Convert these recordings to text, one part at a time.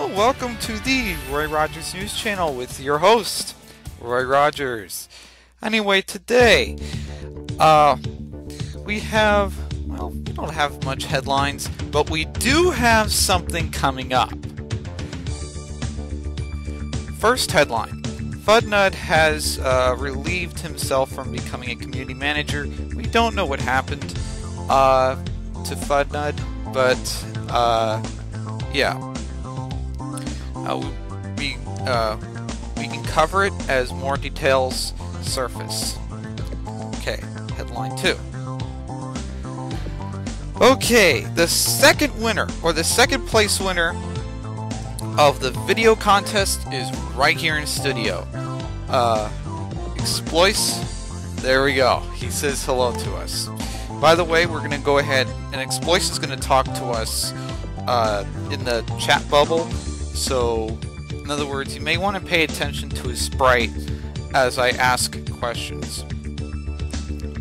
Welcome to the Roy Rogers News Channel with your host, Roy Rogers. Anyway, today, we don't have much headlines, but we do have something coming up. First headline, FUDNUD has relieved himself from becoming a community manager. We don't know what happened to FUDNUD, but yeah. We can cover it as more details surface. Okay, headline 2. Okay, the second winner, or the second place winner of the video contest is right here in studio. Exploits, there we go. He says hello to us. By the way, we're going to go ahead, and Exploits is going to talk to us in the chat bubble. So, in other words, you may want to pay attention to his sprite as I ask questions.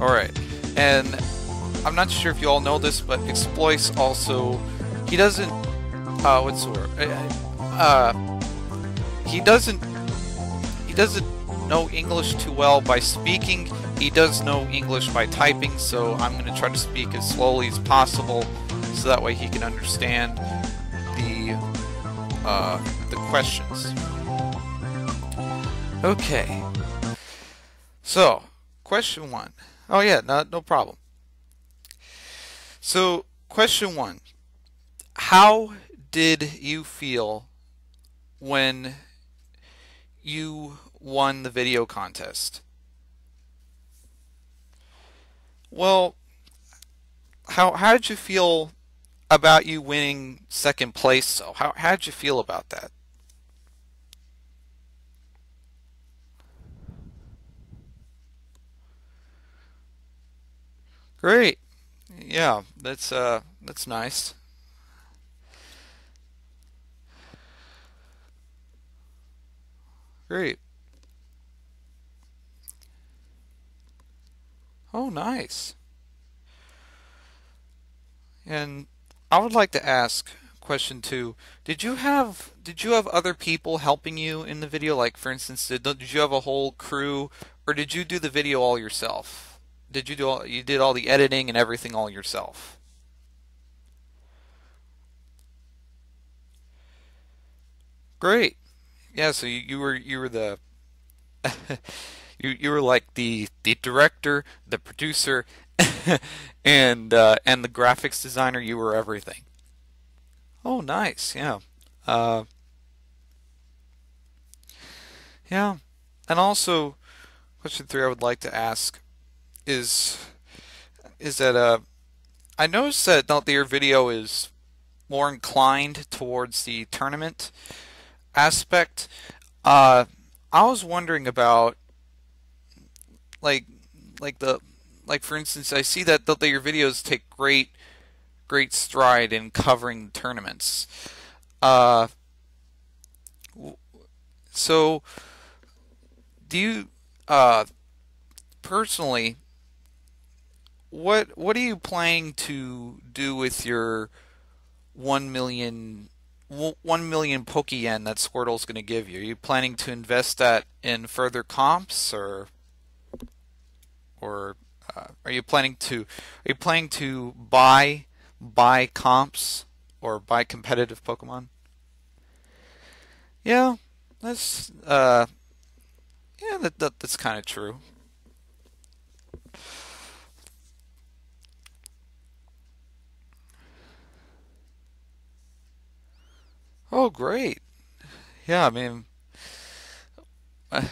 Alright, and I'm not sure if you all know this, but Exploits also, he doesn't, what's the word? He doesn't know English too well by speaking. He does know English by typing, so I'm going to try to speak as slowly as possible so that way he can understand the questions. Okay. So, question 1. Oh yeah, no problem. So, question 1. How did you feel when you won the video contest? Well, how did you feel about you winning second place? So how did you feel about that? Great. Yeah, that's nice. Great. Oh, nice. And I would like to ask question 2. Did you have other people helping you in the video? Like, for instance, did you have a whole crew, or did you do the video all yourself? Did you did all the editing and everything all yourself? Great. Yeah, so you were the you were like the director, the producer, and the graphics designer. You were everything. Oh, nice. Yeah. Yeah. And also, question 3 I would like to ask is that I noticed that your video is more inclined towards the tournament aspect. I was wondering about like for instance, I see that your videos take great stride in covering tournaments. So do you personally, what are you planning to do with your 1 million Pokeyen that Squirtle's going to give you? Are you planning to invest that in further comps, or are you planning to buy comps or buy competitive Pokemon? Yeah, that's that's kind of true. Oh, great. Yeah, I mean, uh,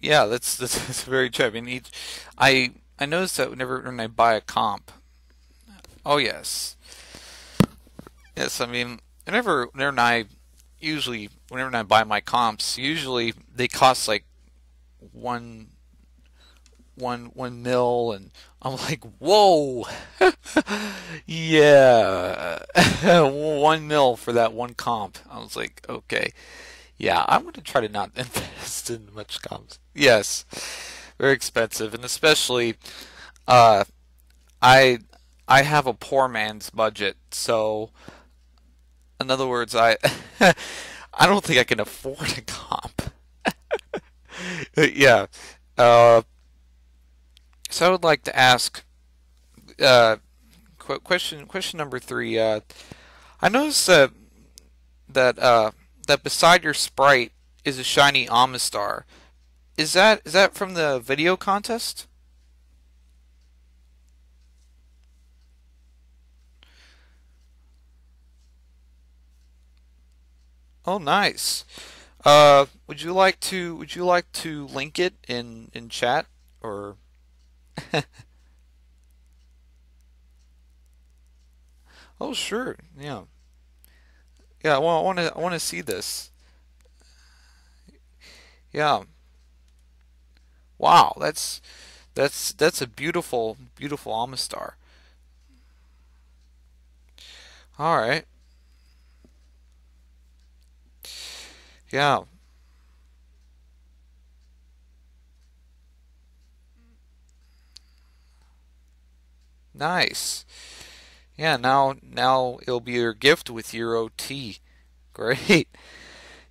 yeah, that's very true. I mean, I noticed that when I buy a comp. Oh yes, yes. I mean, whenever I buy my comps, usually they cost like one one mil, and I'm like, whoa, yeah, 1 mil for that one comp. I was like, okay, yeah, I'm gonna try to not invest in much comps. Yes, very expensive, and especially, uh, I I have a poor man's budget, so in other words, I I don't think I can afford a comp. Yeah. Uh, so I would like to ask uh, question number three. I noticed that that beside your sprite is a shiny Amistar. Is that from the video contest? Oh, nice. Would you like to link it in chat or? Oh, sure. Yeah. Yeah. Well, I want to see this. Yeah. Wow. That's a beautiful Amistar. All right. Yeah. Nice. Yeah. Now it'll be your gift with your OT. Great.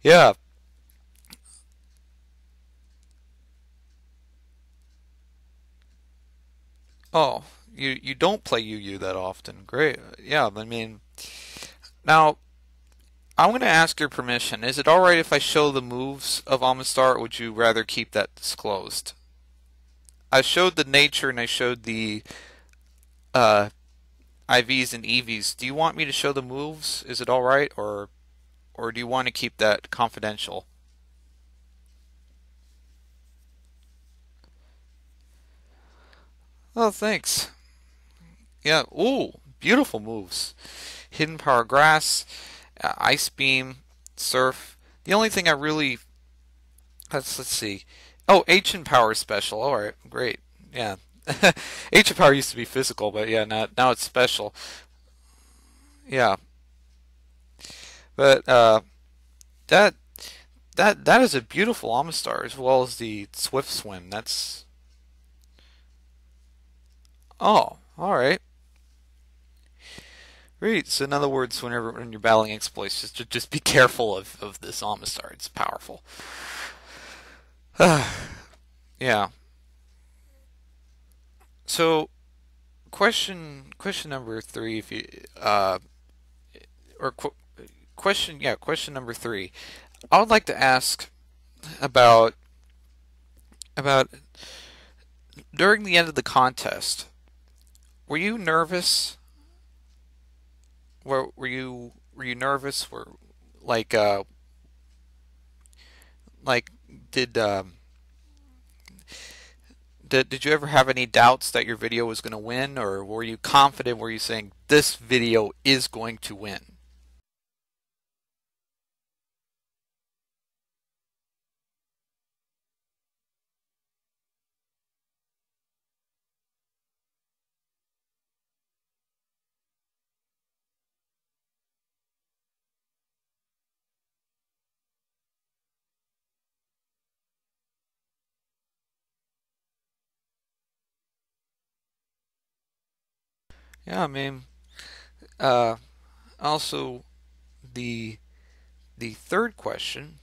Yeah. Oh, you don't play UU that often. Great. Yeah. I mean, now I'm going to ask your permission. Is it all right if I show the moves of Amistar, or would you rather keep that disclosed? I showed the nature and I showed the uh, IVs and EVs. Do you want me to show the moves? Is it all right, or do you want to keep that confidential? Oh, thanks. Yeah. Ooh, beautiful moves. Hidden Power Grass, Ice Beam, Surf. The only thing I really let's see. Oh, Ancient Power special. All right, great. Yeah. Ancient Power used to be physical, but yeah, now it's special. Yeah. But that that is a beautiful Amistar as well as the Swift Swim. That's oh, all right. Great. So in other words, when you're battling exploits, just be careful of this Amistar. It's powerful. Yeah. So question number three, if you or question number three. I would like to ask about about during the end of the contest. Were you nervous? Were you nervous? Were like uh like did did you ever have any doubts that your video was going to win, or were you confident? Were you saying this video is going to win? Yeah, I mean, uh, also the the third question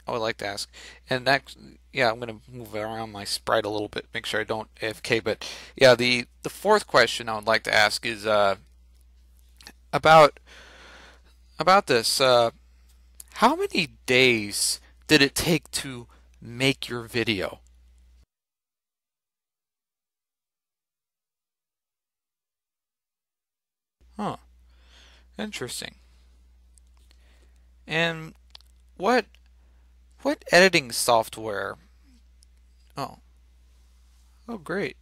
I would like to ask, and that yeah, I'm gonna move around my sprite a little bit, make sure I don't AFK. But yeah, the fourth question I would like to ask is about this. How many days did it take to make your video? Huh, interesting. And what what editing software? Oh, oh, great.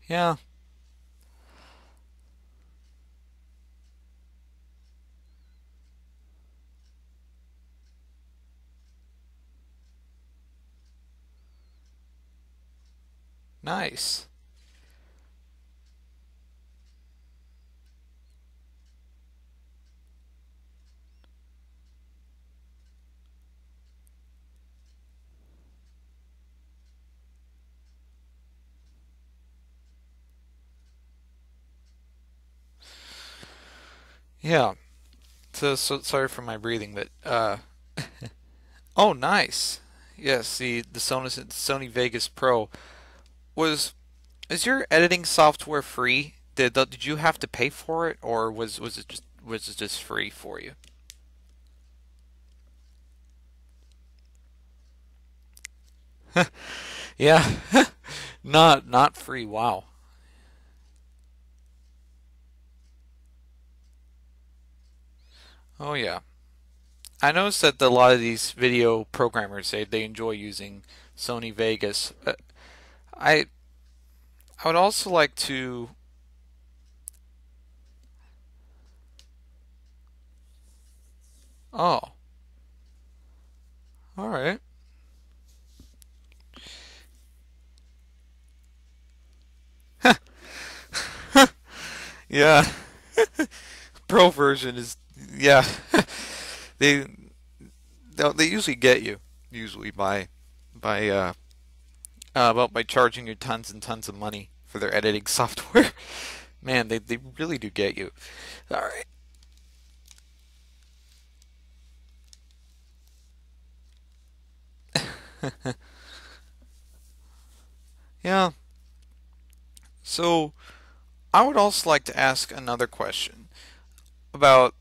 Yeah, nice. Yeah. So sorry for my breathing, but oh, nice. Yes, the Sony Vegas Pro was is your editing software free? Did you have to pay for it, or was it just free for you? Yeah, not free. Wow. Oh yeah. I noticed that a lot of these video programmers say they enjoy using Sony Vegas. I I would also like to. Oh, all right. Yeah, Pro version is yeah. they they usually get you usually by by charging you tons and tons of money for their editing software. Man, they really do get you. All right. Yeah. So I would also like to ask another question about,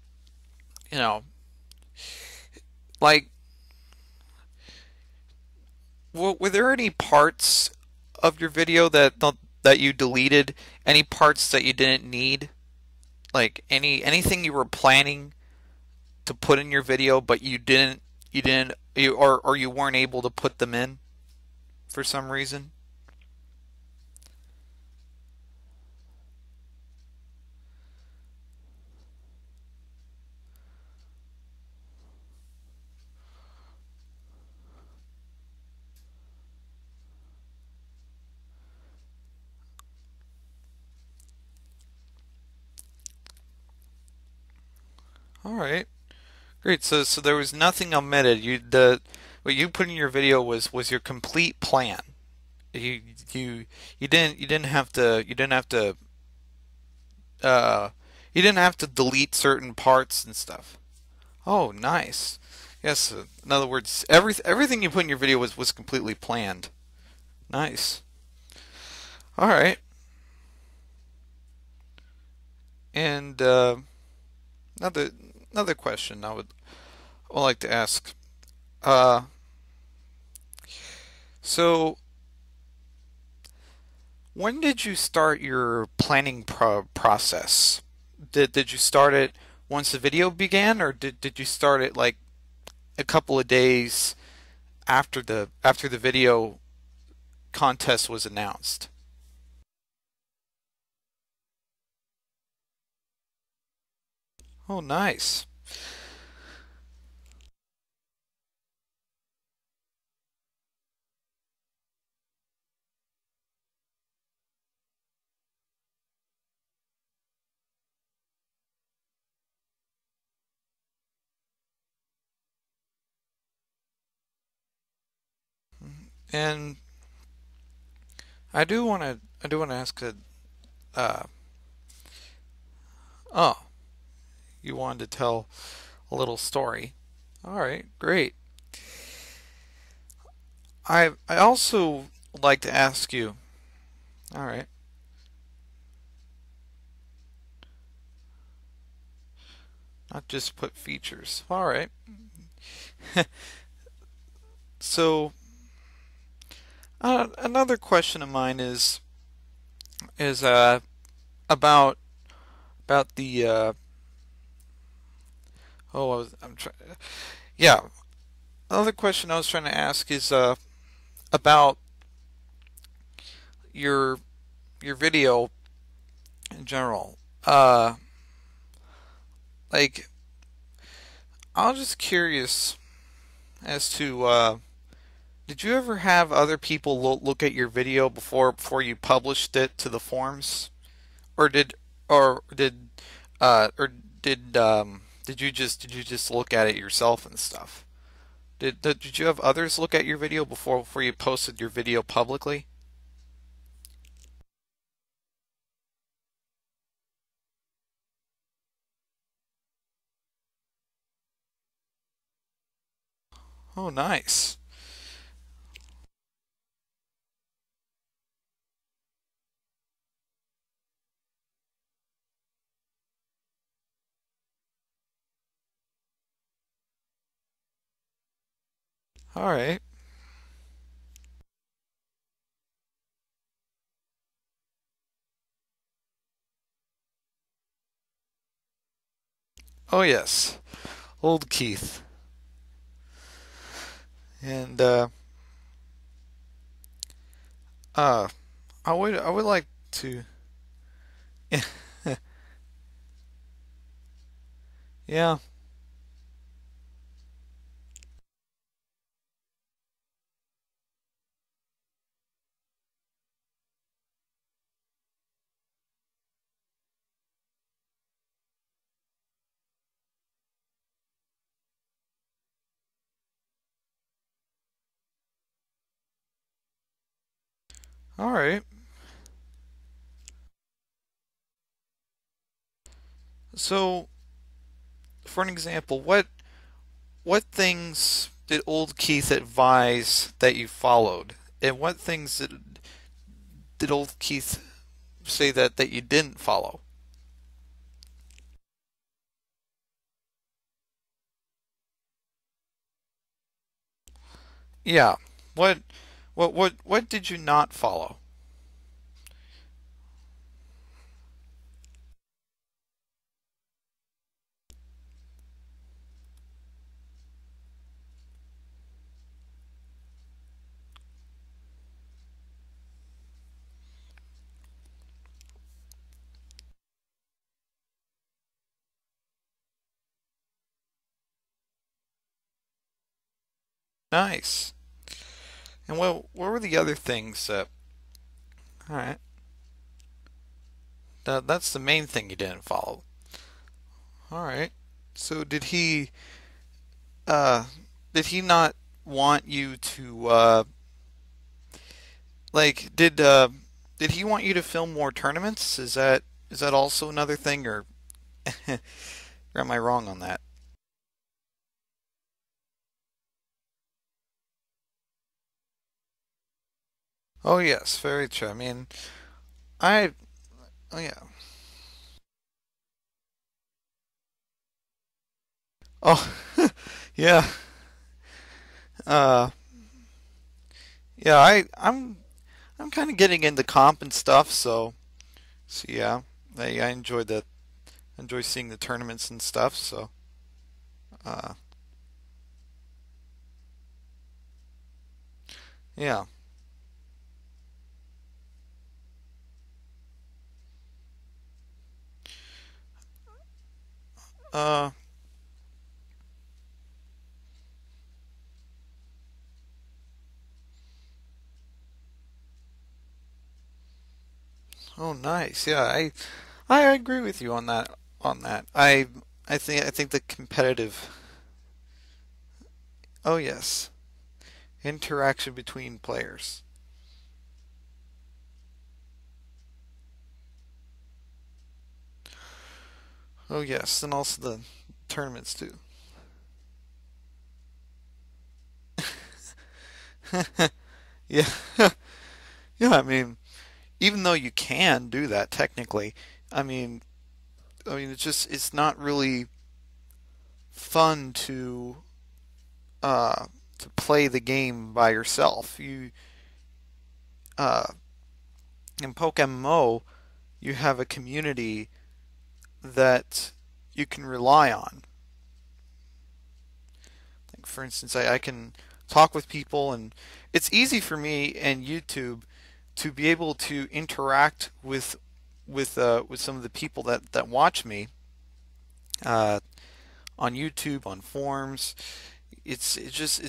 you know, like, were there any parts of your video that you deleted? Any parts that you didn't need? Like anything you were planning to put in your video, but or you weren't able to put them in for some reason? All right. Great. So there was nothing omitted. The what you put in your video was your complete plan. You you you didn't have to uh you didn't have to delete certain parts and stuff. Oh, nice. Yes, in other words, everything you put in your video was completely planned. Nice. All right. And another another question I would like to ask. Uh, so when did you start your planning process? Did you start it once the video began, or did you start it like a couple of days after the video contest was announced? Oh, nice. And I do want to ask a uh, oh, you wanted to tell a little story. All right, great. I also would like to ask you. All right, not just put features. All right. So another question of mine is about the I'm trying. Yeah, another question I was trying to ask is about your video in general. Like I was just curious as to did you ever have other people look at your video before you published it to the forums, or did or did you just look at it yourself and stuff? Did you have others look at your video before you posted your video publicly? Oh, nice. All right. Oh, yes. Old Keith. And uh I would like to yeah. All right. So, for an example, what things did old Keith advise that you followed? And what things did old Keith say that you didn't follow? Yeah. What what did you not follow? Nice. And what were the other things that all right. That's the main thing you didn't follow. All right. So uh did he not want you to like did he want you to film more tournaments? Is that also another thing or am I wrong on that? Oh yes, very true. I mean, I oh yeah. Oh yeah. Uh yeah, I'm kind of getting into comp and stuff, so yeah. I enjoy that. Enjoy seeing the tournaments and stuff, so uh yeah. Uh oh nice. Yeah, I agree with you on that. I think the competitive oh yes. Interaction between players. Oh yes, and also the tournaments too. Yeah. Yeah, I mean, even though you can do that technically, I mean, it's not really fun to play the game by yourself. You uh in Pokemon, you have a community that you can rely on. Like for instance, I can talk with people, and it's easy for me and YouTube to be able to interact with some of the people that watch me uh, on YouTube, on forums. It's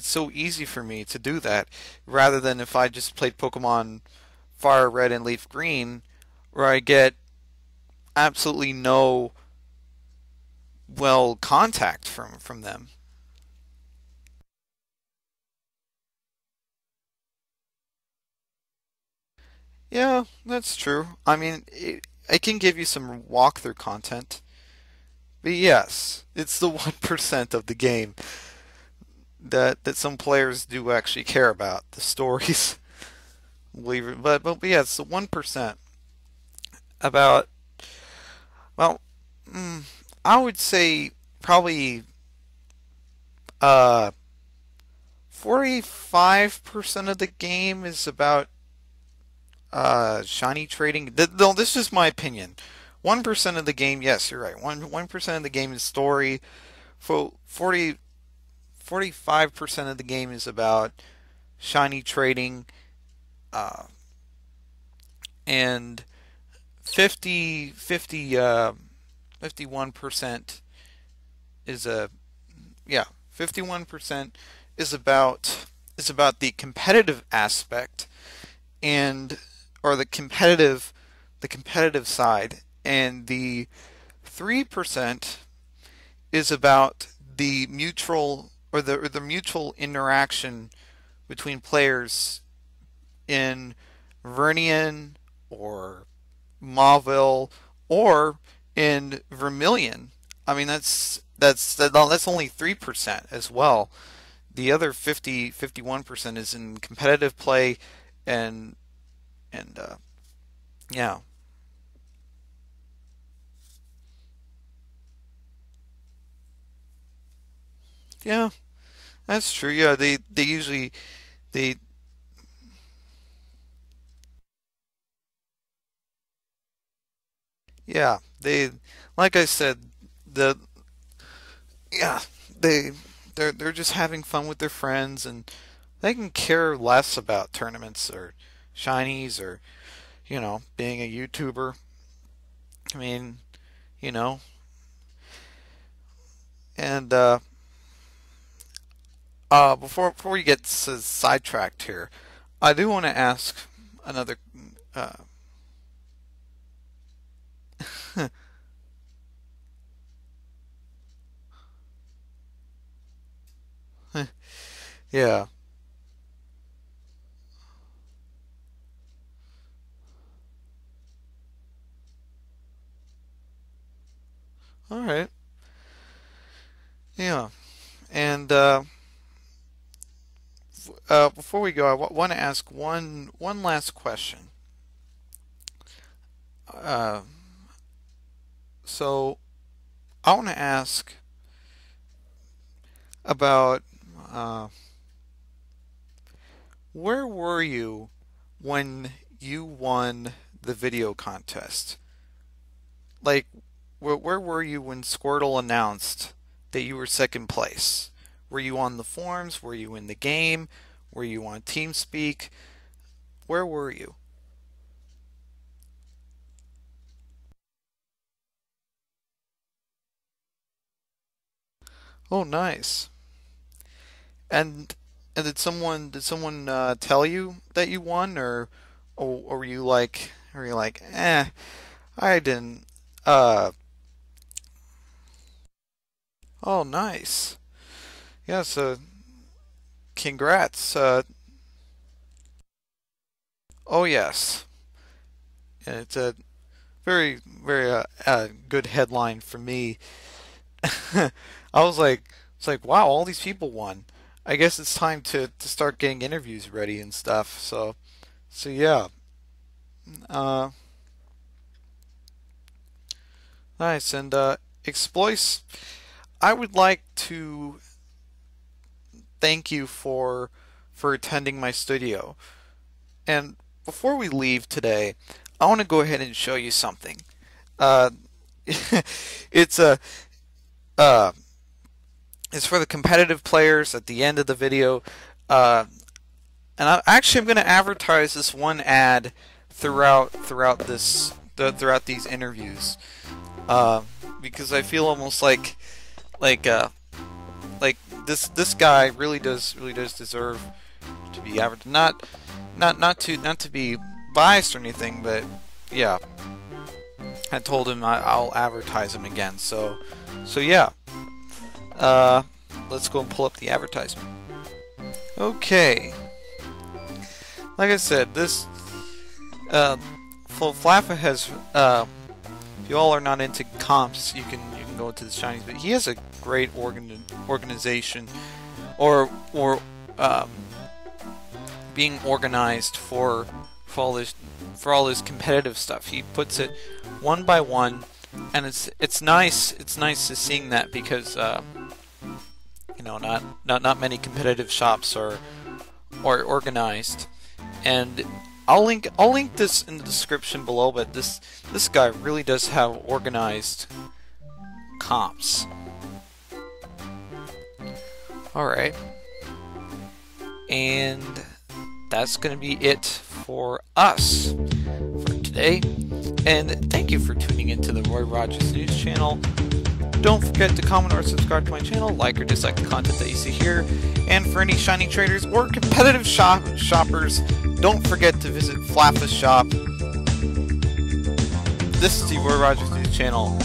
so easy for me to do that rather than if I just played Pokemon Fire Red and Leaf Green, where I get absolutely no contact from them. Yeah, that's true. I mean, I can give you some walkthrough content, but yes, it's the 1% of the game that some players do actually care about the stories. Believe it, but yeah, it's the 1%. About, well, mm, I would say probably 45% of the game is about shiny trading. No, this is my opinion. 1% of the game, yes, you're right. 1% of the game is story. 45% of the game is about shiny trading, uh, and 51% is a yeah, 51% is about the competitive aspect, and or the competitive side, and the 3% is about the mutual or the mutual interaction between players in Vernian or Mauville or in Vermilion. I mean that's only 3% as well. The other 51% is in competitive play, and and yeah. Yeah, that's true. Yeah, they usually they yeah, they like I said, the yeah, they they're just having fun with their friends, and they can care less about tournaments or shinies or, being a YouTuber. I mean, you know, and before we get sidetracked here, I do want to ask another. Uh, yeah. All right. Yeah. And before we go, I want to ask one last question. Uh, so I want to ask about uh, where were you when you won the video contest? Like, where were you when Squirtle announced that you were second place? Were you on the forums? Were you in the game? Were you on TeamSpeak? Where were you? Oh, nice. And and did someone tell you that you won, or were you like, I didn't. Uh, oh, nice. Yeah, so congrats. Oh yes, and it's a very good headline for me. I it's like, wow, all these people won. I guess it's time to start getting interviews ready and stuff. So yeah, uh, nice. And Exploits, I would like to thank you for attending my studio. And before we leave today, I want to go ahead and show you something. Uh, it's a uh, it's for the competitive players at the end of the video. Uh, and I'm going to advertise this one ad throughout these interviews, uh, because I feel almost like uh, like this guy really does deserve to be advertised. Not to be biased or anything, but yeah, I told him I'll advertise him again. So yeah, uh, let's go and pull up the advertisement. Okay, like I said, this Flaffa has. If you all are not into comps, you can go into the Chinese, but he has a great organization or being organized for all this competitive stuff. He puts it one by one, and it's nice. It's nice to seeing that because you know, not many competitive shops are organized. And I'll link this in the description below. But this guy really does have organized comps. All right, and that's going to be it for us for today. And thank you for tuning into the Roy Rogers News Channel. Don't forget to comment or subscribe to my channel, like or dislike the content that you see here. And for any shiny traders or competitive shoppers, don't forget to visit Flappa's shop. This is the Roy Rogers News Channel.